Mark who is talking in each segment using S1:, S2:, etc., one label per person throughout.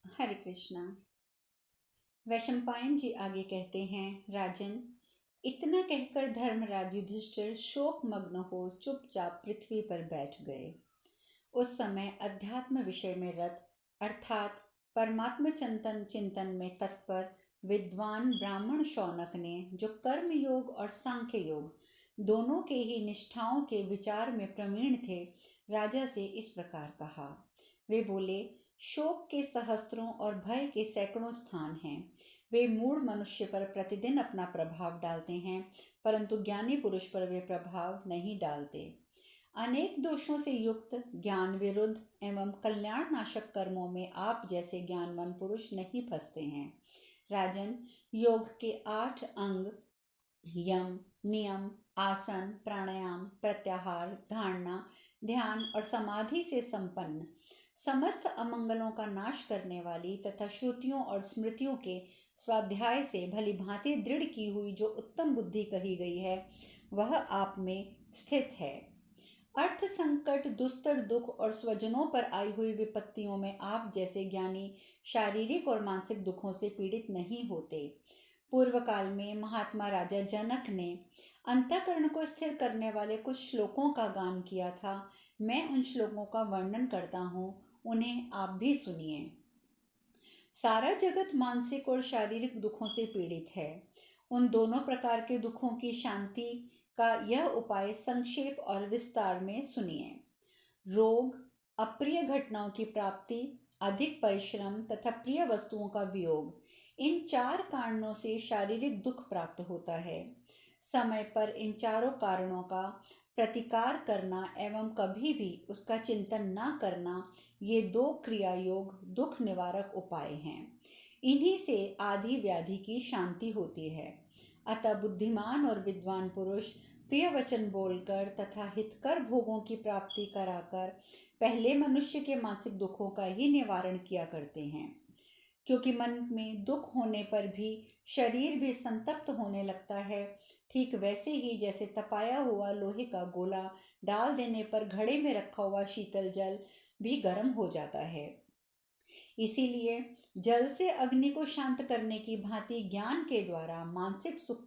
S1: हरे कृष्णा। वैशंपायन जी आगे कहते हैं, राजन, इतना कहकर धर्मराज युधिष्ठिर शोक मग्न हो चुपचाप पृथ्वी पर बैठ गए। उस समय अध्यात्म विषय में रत अर्थात परमात्म चिंतन चिंतन में तत्पर विद्वान ब्राह्मण शौनक ने, जो कर्म योग और सांख्य योग दोनों के ही निष्ठाओं के विचार में प्रवीण थे, राजा से इस प्रकार कहा। वे बोले, शोक के सहस्त्रों और भय के सैकड़ों स्थान हैं। वे मूढ़ मनुष्य पर प्रतिदिन अपना प्रभाव डालते हैं, परंतु ज्ञानी पुरुष पर वे प्रभाव नहीं डालते। अनेक दोषों से युक्त ज्ञान विरुद्ध एवं कल्याण नाशक कर्मों में आप जैसे ज्ञानवान पुरुष नहीं फंसते हैं। राजन, योग के 8 अंग यम, नियम, आसन, प्राणायाम, प्रत्याहार, धारणा, ध्यान और समाधि से संपन्न, समस्त अमंगलों का नाश करने वाली तथा श्रुतियों और स्मृतियों के स्वाध्याय से भली भांति दृढ़ की हुई जो उत्तम बुद्धि कही गई है, वह आप में स्थित है। अर्थ संकट, दुस्तर दुख और स्वजनों पर आई हुई विपत्तियों में आप जैसे ज्ञानी शारीरिक और मानसिक दुखों से पीड़ित नहीं होते। पूर्व काल में महात्मा राजा जनक ने अंतःकरण को स्थिर करने वाले कुछ श्लोकों का गान किया था। मैं उन श्लोकों का वर्णन करता हूँ, उन्हें आप भी सुनिए। सारा जगत मानसिक और शारीरिक दुखों से पीड़ित है। उन दोनों प्रकार के दुखों की शांति का यह उपाय संक्षेप और विस्तार में सुनिए। रोग, अप्रिय घटनाओं की प्राप्ति, अधिक परिश्रम तथा प्रिय वस्तुओं का वियोग, इन 4 कारणों से शारीरिक दुख प्राप्त होता है। समय पर इन चारों कारणों का प्रतिकार करना एवं कभी भी उसका चिंतन न करना, ये 2 क्रिया योग दुख निवारक उपाय हैं। इन्हीं से आदि व्याधि की शांति होती है। अतः बुद्धिमान और विद्वान पुरुष प्रिय वचन बोलकर तथा हितकर भोगों की प्राप्ति कराकर पहले मनुष्य के मानसिक दुखों का ही निवारण किया करते हैं। क्योंकि मन में दुख होने पर भी शरीर भी संतप्त होने लगता है, ठीक वैसे ही जैसे तपाया हुआ लोहे का गोला डाल देने पर घड़े में रखा हुआ शीतल जल भी गर्म हो जाता है। इसीलिए जल से अग्नि को शांत करने की भांति ज्ञान के द्वारा मानसिक दुख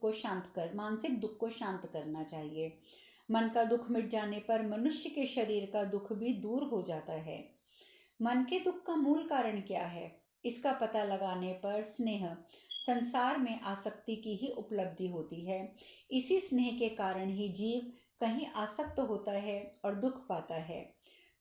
S1: को शांत करना चाहिए। मन का दुख मिट जाने पर मनुष्य के शरीर का दुख भी दूर हो जाता है। मन के दुख का मूल कारण क्या है, इसका पता लगाने पर स्नेह, संसार में आसक्ति की ही उपलब्धि होती है। इसी स्नेह के कारण ही जीव कहीं आसक्त होता है और दुख पाता है।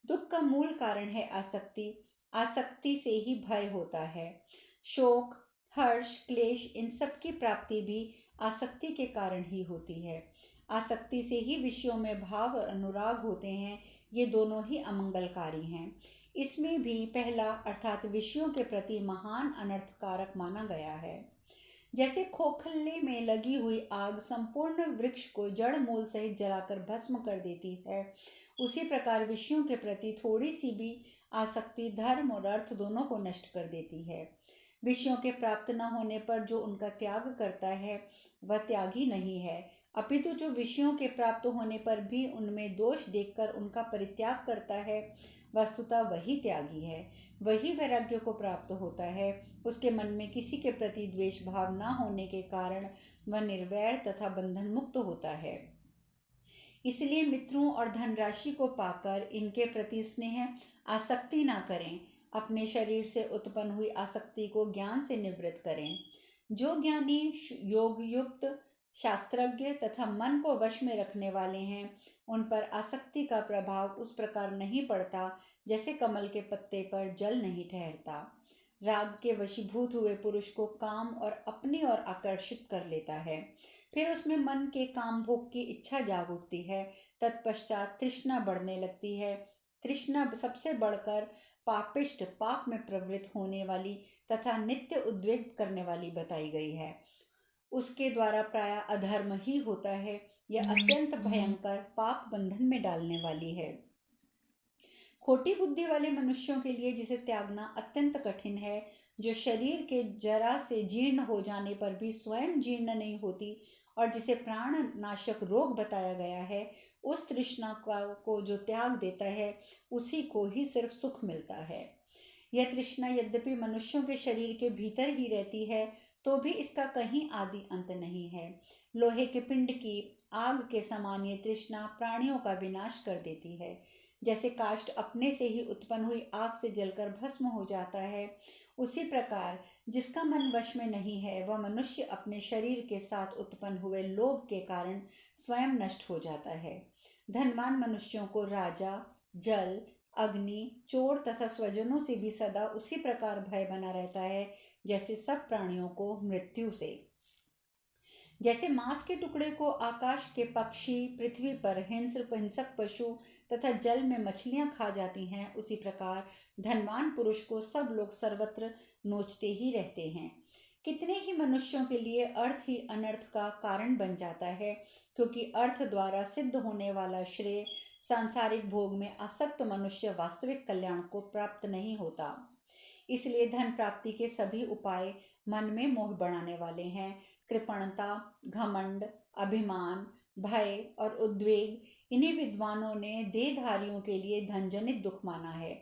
S1: दुख का मूल कारण है आसक्ति। आसक्ति से ही भय होता है। शोक, हर्ष, क्लेश, इन सब की प्राप्ति भी आसक्ति के कारण ही होती है। आसक्ति से ही विषयों में भाव और अनुराग होते हैं। ये दोनों ही अमंगलकारी हैं। इसमें भी पहला अर्थात विषयों के प्रति महान अनर्थकारक माना गया है। जैसे खोखले में लगी हुई आग संपूर्ण वृक्ष को जड़ मूल सहित जलाकर भस्म कर देती है, उसी प्रकार विषयों के प्रति थोड़ी सी भी आसक्ति धर्म और अर्थ दोनों को नष्ट कर देती है। विषयों के प्राप्त न होने पर जो उनका त्याग करता है, वह त्यागी नहीं है, अपितु जो विषयों के प्राप्त होने पर भी उनमें दोष देखकर उनका परित्याग करता है, वस्तुतः वही त्यागी है। वही वैराग्य को प्राप्त होता है। उसके मन में किसी के प्रति द्वेष भाव न होने के कारण वह निर्वैर तथा बंधन मुक्त होता है। इसलिए मित्रों और धनराशि को पाकर इनके प्रति स्नेह आसक्ति न करें। अपने शरीर से उत्पन्न हुई आसक्ति को ज्ञान से निवृत्त करें। जो ज्ञानी योग युक्त शास्त्रज्ञ तथा मन को वश में रखने वाले हैं, उन पर आसक्ति का प्रभाव उस प्रकार नहीं पड़ता जैसे कमल के पत्ते पर जल नहीं ठहरता। राग के वशीभूत हुए पुरुष को काम और अपनी ओर आकर्षित कर लेता है। फिर उसमें मन के काम भोग की इच्छा जाग उठती है। तत्पश्चात तृष्णा बढ़ने लगती है। तृष्णा सबसे बढ़कर पापिष्ट, पाप में प्रवृत्त होने वाली तथा नित्य उद्वेग करने वाली बताई गई है। उसके द्वारा प्रायः अधर्म ही होता है। यह अत्यंत भयंकर पाप बंधन में डालने वाली है। खोटी बुद्धि वाले मनुष्यों के लिए जिसे त्यागना अत्यंत कठिन है, जो शरीर के जरा से जीर्ण हो जाने पर भी स्वयं जीर्ण नहीं होती और जिसे प्राण नाशक रोग बताया गया है, उस तृष्णा को जो त्याग देता है, उसी को ही सिर्फ सुख मिलता है। यह तृष्णा यद्यपि मनुष्यों के शरीर के भीतर ही रहती है, तो भी इसका कहीं आदि अंत नहीं है। लोहे के पिंड की आग के समान ये तृष्णा प्राणियों का विनाश कर देती है। जैसे काष्ठ अपने से ही उत्पन्न हुई आग से जलकर भस्म हो जाता है, उसी प्रकार जिसका मन वश में नहीं है वह मनुष्य अपने शरीर के साथ उत्पन्न हुए लोभ के कारण स्वयं नष्ट हो जाता है। धनवान मनुष्यों को राजा, जल, अग्नि, चोर तथा स्वजनों से भी सदा उसी प्रकार भय बना रहता है जैसे सब प्राणियों को मृत्यु से। जैसे मांस के टुकड़े को आकाश के पक्षी, पृथ्वी पर हिंसक पशु तथा जल में मछलियां खा जाती हैं, उसी प्रकार धनवान पुरुष को सब लोग सर्वत्र नोचते ही रहते हैं। कितने ही मनुष्यों के लिए अर्थ ही अनर्थ का कारण बन जाता है, क्योंकि अर्थ द्वारा सिद्ध होने वाला श्रेय सांसारिक भोग में आसक्त मनुष्य वास्तविक कल्याण को प्राप्त नहीं होता। इसलिए धन प्राप्ति के सभी उपाय मन में मोह बढ़ाने वाले हैं। कृपणता, घमंड, अभिमान, भय और उद्वेग इन्हीं विद्वानों ने देहधारियों के लिए धनजनित दुख माना है।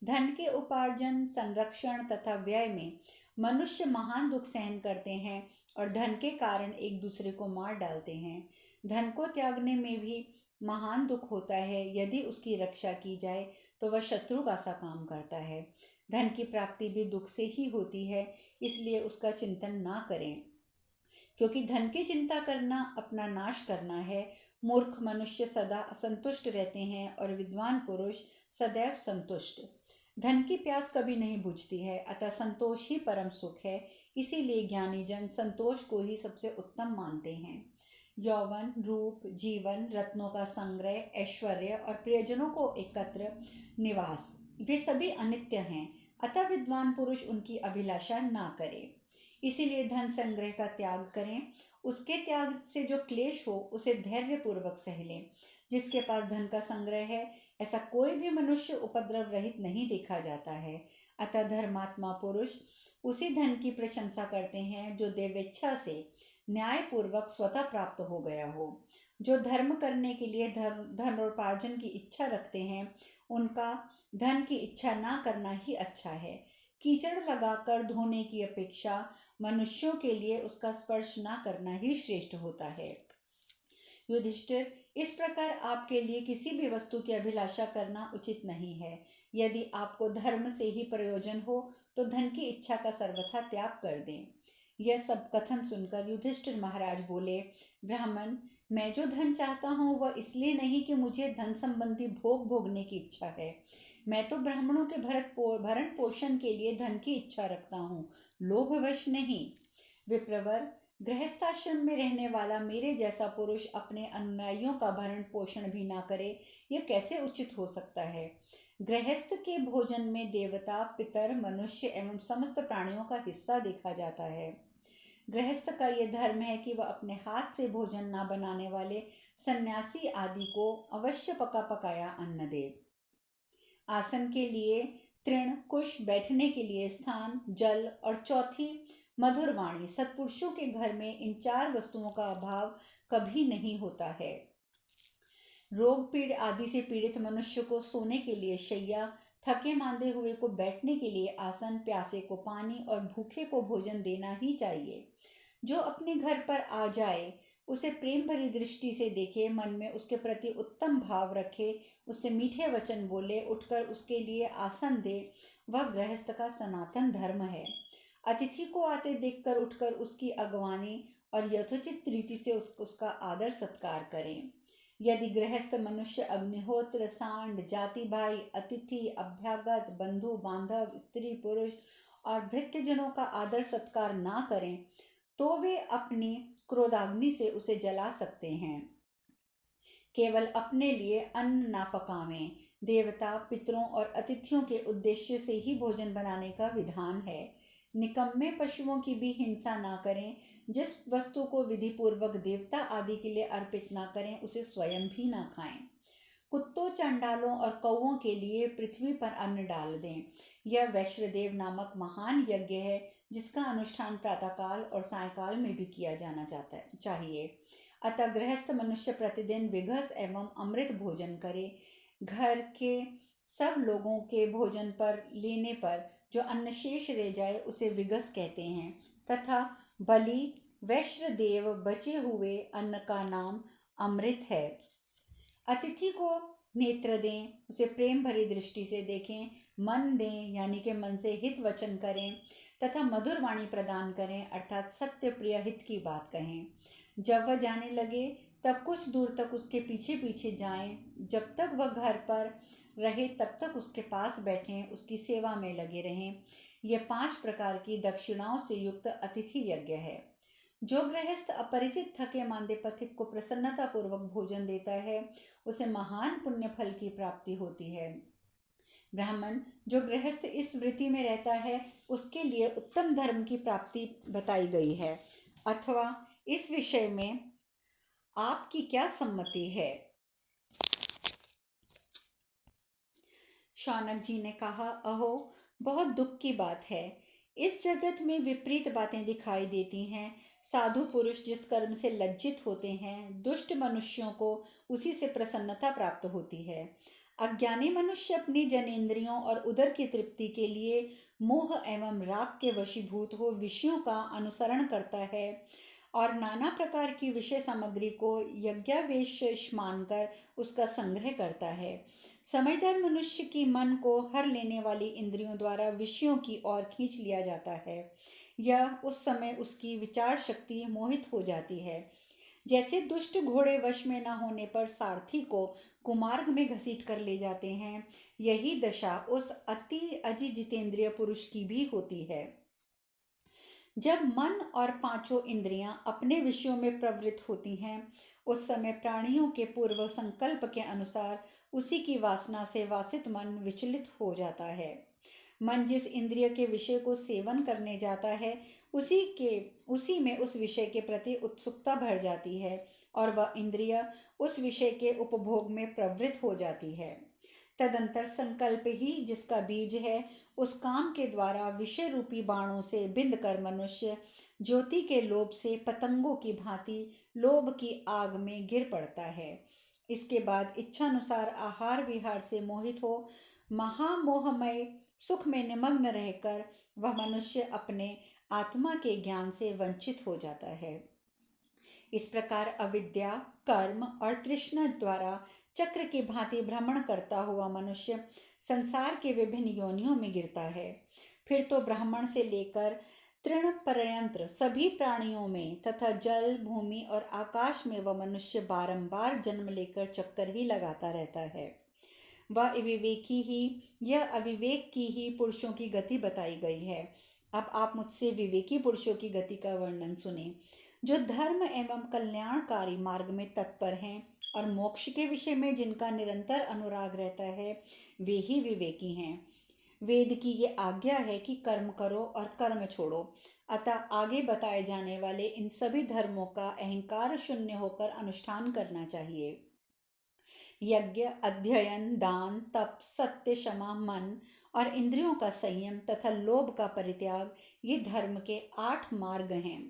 S1: धन के उपार्जन, संरक्षण तथा व्यय में मनुष्य महान दुख सहन करते हैं और धन के कारण एक दूसरे को मार डालते हैं। धन को त्यागने में भी महान दुख होता है। यदि उसकी रक्षा की जाए तो वह शत्रु का सा काम करता है। धन की प्राप्ति भी दुख से ही होती है, इसलिए उसका चिंतन ना करें, क्योंकि धन की चिंता करना अपना नाश करना है। मूर्ख मनुष्य सदा असंतुष्ट रहते हैं और विद्वान पुरुष सदैव संतुष्ट। धन की प्यास कभी नहीं बुझती है, अतः संतोष ही परम सुख है। इसीलिए ज्ञानी जन संतोष को ही सबसे उत्तम मानते हैं। यौवन, रूप, जीवन, रत्नों का संग्रह, ऐश्वर्य और प्रियजनों को एकत्र निवास, वे सभी अनित्य हैं, अतः विद्वान पुरुष उनकी अभिलाषा ना करे। इसीलिए धन संग्रह का त्याग करें। उसके त्याग से जो क्लेश हो उसे धैर्य पूर्वक सह लें। जिसके पास धन का संग्रह है, ऐसा कोई भी मनुष्य उपद्रव रहित नहीं देखा जाता है। अतः धर्मात्मा पुरुष उसी धन की प्रशंसा करते हैं जो देवेच्छा से न्यायपूर्वक स्वतः प्राप्त हो गया हो। जो धर्म करने के लिए धनोपार्जन की इच्छा रखते हैं, उनका धन की इच्छा ना करना ही अच्छा है। कीचड़ लगाकर धोने की अपेक्षा मनुष्यों के लिए उसका स्पर्श ना करना ही श्रेष्ठ होता है। युधिष्ठिर, इस प्रकार आपके लिए किसी भी वस्तु की अभिलाषा करना उचित नहीं है। यदि आपको धर्म से ही प्रयोजन हो तो धन की इच्छा का सर्वथा त्याग कर दें। यह सब कथन सुनकर युधिष्ठिर महाराज बोले, ब्राह्मण, मैं जो धन चाहता हूँ वह इसलिए नहीं कि मुझे धन संबंधी भोग भोगने की इच्छा है। मैं तो ब्राह्मणों के भरण पोषण के लिए धन की इच्छा रखता हूँ, लोभवश नहीं। विप्रवर, गृहस्थाश्रम में रहने वाला मेरे जैसा पुरुष अपने अनुयायियों का भरण पोषण भी ना करे, यह कैसे उचित हो सकता है। गृहस्थ के भोजन में देवता, पितर, मनुष्य एवं समस्त प्राणियों का हिस्सा देखा जाता है। गृहस्थ का यह धर्म है कि वह अपने हाथ से भोजन ना बनाने वाले सन्यासी आदि को अवश्य पका पकाया अन्न दे। आसन के लिए तृण, कुश, बैठने के लिए स्थान, जल और चौथी मधुर वाणी। सत्पुरुषों के घर में इन चार वस्तुओं का अभाव कभी नहीं होता है। रोग पीड़ आदि से पीड़ित मनुष्य को सोने के लिए शैया, थके मांदे हुए को बैठने के लिए आसन, प्यासे को पानी और भूखे को भोजन देना ही चाहिए। जो अपने घर पर आ जाए उसे प्रेम भरी दृष्टि से देखे, मन में उसके प्रति उत्तम भाव रखे, उससे मीठे वचन बोले, उठकर उसके लिए आसन दे, वह गृहस्थ का सनातन धर्म है। अतिथि को आते देखकर उठकर उसकी अगवानी और यथोचित रीति से उसका आदर सत्कार करें। यदि गृहस्थ मनुष्य अग्निहोत्र, सांड, जाति भाई, अतिथि, अभ्यागत, बंधु बांधव, स्त्री पुरुष और भृत्यजनों का आदर सत्कार ना करें तो वे अपनी क्रोधाग्नि से उसे जला सकते हैं। केवल अपने लिए अन्न ना पकावें। देवता, पितरों और अतिथियों के उद्देश्य से ही भोजन बनाने का विधान है। निकम्मे पशुओं की भी हिंसा ना करें। जिस वस्तु को विधि पूर्वक देवता आदि के लिए अर्पित ना करें उसे स्वयं भी ना खाएं। कुत्तों, चांडालों और कौओं के लिए पृथ्वी पर अन्न डाल दें। यह वैश्वदेव नामक महान यज्ञ है जिसका अनुष्ठान प्रातःकाल और सायंकाल में भी किया जाना चाहिए। अतः गृहस्थ मनुष्य प्रतिदिन विघस एवं अमृत भोजन करे। घर के सब लोगों के भोजन पर लेने पर जो अन्न शेष रह जाए उसे विगस कहते हैं, तथा बलि वैश्रदेव बचे हुए अन्न का नाम अमृत है। अतिथि को नेत्र दें, उसे प्रेम भरी दृष्टि से देखें, मन दें यानी कि मन से हित वचन करें तथा मधुर वाणी प्रदान करें अर्थात सत्य प्रिय हित की बात कहें। जब वह जाने लगे तब कुछ दूर तक उसके पीछे पीछे जाएं, जब तक वह घर पर रहे तब तक उसके पास बैठें, उसकी सेवा में लगे रहें। यह 5 प्रकार की दक्षिणाओं से युक्त अतिथि यज्ञ है। जो गृहस्थ अपरिचित थके मांदे पथिक को प्रसन्नता पूर्वक भोजन देता है उसे महान पुण्य फल की प्राप्ति होती है। ब्राह्मण जो गृहस्थ इस वृत्ति में रहता है उसके लिए उत्तम धर्म की प्राप्ति बताई गई है। अथवा इस विषय में आपकी क्या सम्मति है? शौनक जी ने कहा, अहो बहुत दुख की बात है। इस जगत में विपरीत बातें दिखाई देती हैं। साधु पुरुष जिस कर्म से लज्जित होते हैं, दुष्ट मनुष्यों को उसी से प्रसन्नता प्राप्त होती है। अज्ञानी मनुष्य अपनी जनेंद्रियों और उदर की तृप्ति के लिए मोह एवं राग के वशीभूत हो विषयों का अनुसरण करता है और नाना प्रकार की विषय सामग्री को यज्ञावेश मानकर उसका संग्रह करता है। समझदार मनुष्य की मन को हर लेने वाली इंद्रियों द्वारा विषयों की ओर खींच लिया जाता है। यह उस समय उसकी विचार शक्ति मोहित हो जाती है। जैसे दुष्ट घोड़े वश में न होने पर सारथी को कुमार्ग में घसीट कर ले जाते हैं, यही दशा उस अति अजि जितेंद्रिय पुरुष की भी होती है। जब मन और 5 इंद्रियां अपने विषयों में प्रवृत्त होती हैं, उस समय प्राणियों के पूर्व संकल्प के अनुसार उसी की वासना से वासित मन विचलित हो जाता है। मन जिस इंद्रिय के विषय को सेवन करने जाता है उसी में उस विषय के प्रति उत्सुकता भर जाती है और वह इंद्रिय उस विषय के उपभोग में प्रवृत्त हो जाती है। तदंतर संकल्प ही जिसका बीज है, उस काम के द्वारा विषय रूपी बाणों से बिंद कर मनुष्य ज्योति के लोभ से पतंगों की भांति लोभ की आग में गिर पड़ता है। इसके बाद इच्छानुसार आहार विहार से मोहित हो महामोहमय सुख में निमग्न रहकर वह मनुष्य अपने आत्मा के ज्ञान से वंचित हो जाता है। इस प्रकार अविद्या, कर्म और तृष्णा द्वारा चक्र की भांति भ्रमण करता हुआ मनुष्य संसार के विभिन्न योनियों में गिरता है। फिर तो ब्राह्मण से लेकर तृण पर्यंत सभी प्राणियों में तथा जल, भूमि और आकाश में वह मनुष्य बारंबार जन्म लेकर चक्कर ही लगाता रहता है। यह अविवेक की ही पुरुषों की गति बताई गई है। अब आप मुझसे विवेकी पुरुषों की गति का वर्णन सुने, जो धर्म एवं कल्याणकारी मार्ग में तत्पर हैं और मोक्ष के विषय में जिनका निरंतर अनुराग रहता है, वे ही विवेकी हैं। वेद की ये आज्ञा है कि कर्म करो और कर्म छोड़ो। अतः आगे बताए जाने वाले इन सभी धर्मों का अहंकार शून्य होकर अनुष्ठान करना चाहिए। यज्ञ, अध्ययन, दान, तप, सत्य, क्षमा, मन और इंद्रियों का संयम तथा लोभ का परित्याग ये धर्म के 8 मार्ग हैं।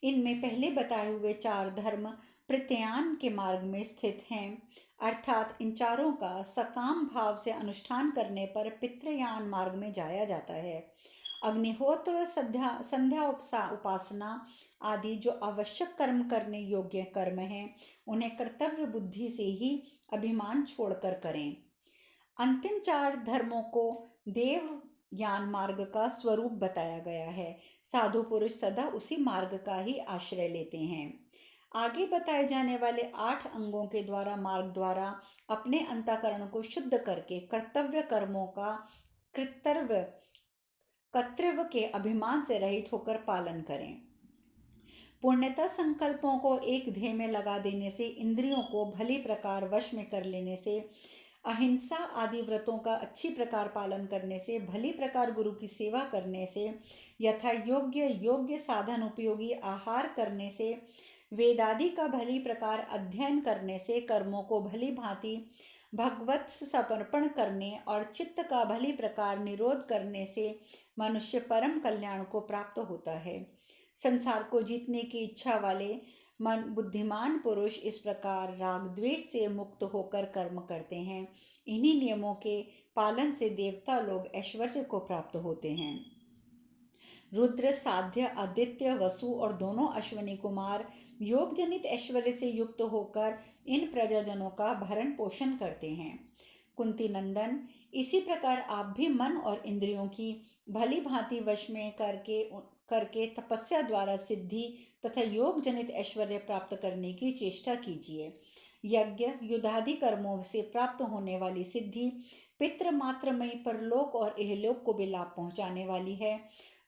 S1: इनमें पहले बताए हुए 4 धर्म प्रत्यान के मार्ग में स्थित हैं, अर्थात इन चारों का सकाम भाव से अनुष्ठान करने पर पितृयान मार्ग में जाया जाता है। अग्निहोत्र, संध्या उपासना आदि जो आवश्यक कर्म करने योग्य कर्म हैं, उन्हें कर्तव्य बुद्धि से ही अभिमान छोड़कर करें। अंतिम 4 धर्मों को देव ज्ञान मार्ग का स्वरूप बताया गया है। साधु पुरुष सदा उसी मार्ग का ही आश्रय लेते हैं। आगे बताए जाने वाले 8 अंगों के द्वारा मार्ग द्वारा अपने अंतःकरण को शुद्ध करके कर्तव्य कर्मों का कर्तव्य के अभिमान से रहित होकर पालन करें। पूर्णतः संकल्पों को एक ध्येय में लगा देने से, इंद्रियों को भली प्रकार वश में कर लेने से, अहिंसा आदि व्रतों का अच्छी प्रकार पालन करने से, भली प्रकार गुरु की सेवा करने से, यथा योग्य साधन उपयोगी आहार करने से, वेदादि का भली प्रकार अध्ययन करने से, कर्मों को भली भांति भगवत समर्पण करने और चित्त का भली प्रकार निरोध करने से मनुष्य परम कल्याण को प्राप्त होता है। संसार को जीतने की इच्छा वाले बुद्धिमान पुरुष इस प्रकार राग द्वेष से मुक्त होकर कर्म करते हैं। इन्हीं नियमों के पालन से देवता लोग ऐश्वर्य को प्राप्त होते हैं। रुद्र, साध्य, आदित्य, वसु और दोनों अश्वनी कुमार योग जनित ऐश्वर्य से युक्त होकर इन प्रजाजनों का भरण पोषण करते हैं। कुंती नंदन, इसी प्रकार आप भी मन और इंद्रियों की भली भांति वश में करके तपस्या द्वारा सिद्धि तथा योग जनित ऐश्वर्य प्राप्त करने की चेष्टा कीजिए। यज्ञ, युद्धादि कर्मों से प्राप्त होने वाली सिद्धि पितृ मात्रमयी परलोक और इहलोक को भी लाभ पहुंचाने वाली है,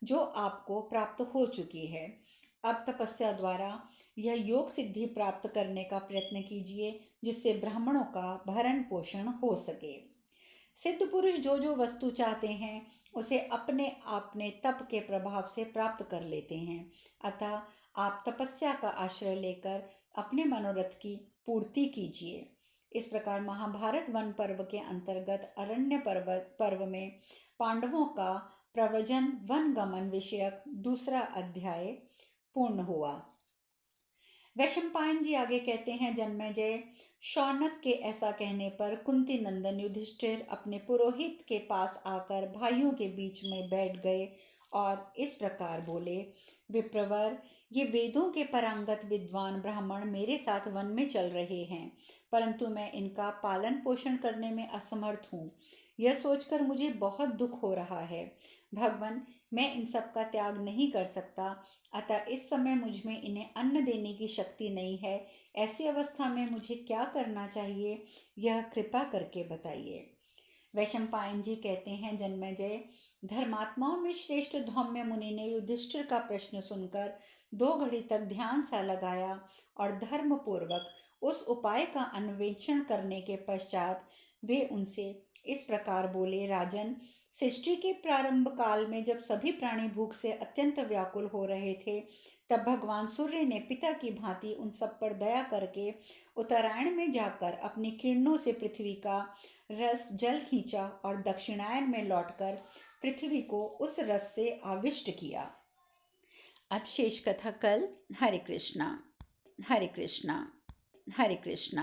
S1: जो आपको प्राप्त हो चुकी है। अब तपस्या द्वारा यह योग सिद्धि प्राप्त करने का प्रयत्न कीजिए, जिससे ब्राह्मणों का भरण पोषण हो सके। सिद्ध पुरुष जो जो वस्तु चाहते हैं उसे अपने अपने तप के प्रभाव से प्राप्त कर लेते हैं। अतः आप तपस्या का आश्रय लेकर अपने मनोरथ की पूर्ति कीजिए। इस प्रकार महाभारत वन पर्व के अंतर्गत अरण्य पर्व में पांडवों का प्रव्रजन वन गमन विषयक दूसरा अध्याय पूर्ण हुआ। वैशंपायन जी आगे कहते हैं, जन्मेजय, शौनक के ऐसा कहने पर कुंती नंदन युधिष्ठिर अपने पुरोहित के पास आकर भाइयों के बीच में बैठ गए और इस प्रकार बोले, विप्रवर, ये वेदों के पारंगत विद्वान ब्राह्मण मेरे साथ वन में चल रहे हैं, परंतु मैं इनका पालन पोषण करने में असमर्थ हूँ। यह सोचकर मुझे बहुत दुख हो रहा है। भगवान, मैं इन सब का त्याग नहीं कर सकता, अतः इस समय मुझ में इन्हें अन्न देने की शक्ति नहीं है। ऐसी अवस्था में मुझे क्या करना चाहिए, यह कृपा करके बताइए। वैशंपायन जी कहते हैं, जन्मेजय, धर्मात्माओं में श्रेष्ठ धौम्य मुनि ने युधिष्ठिर का प्रश्न सुनकर 2 घड़ी तक ध्यान सा लगाया और धर्म पूर्वक उस उपाय का अन्वेषण करने के पश्चात वे उनसे इस प्रकार बोले, राजन, सृष्टि के प्रारंभ काल में जब सभी प्राणी भूख से अत्यंत व्याकुल हो रहे थे, तब भगवान सूर्य ने पिता की भांति उन सब पर दया करके उत्तरायण में जाकर अपनी किरणों से पृथ्वी का रस जल खींचा और दक्षिणायन में लौटकर पृथ्वी को उस रस से आविष्ट किया। अब शेष कथा कल। हरे कृष्णा, हरे कृष्णा, हरे कृष्णा।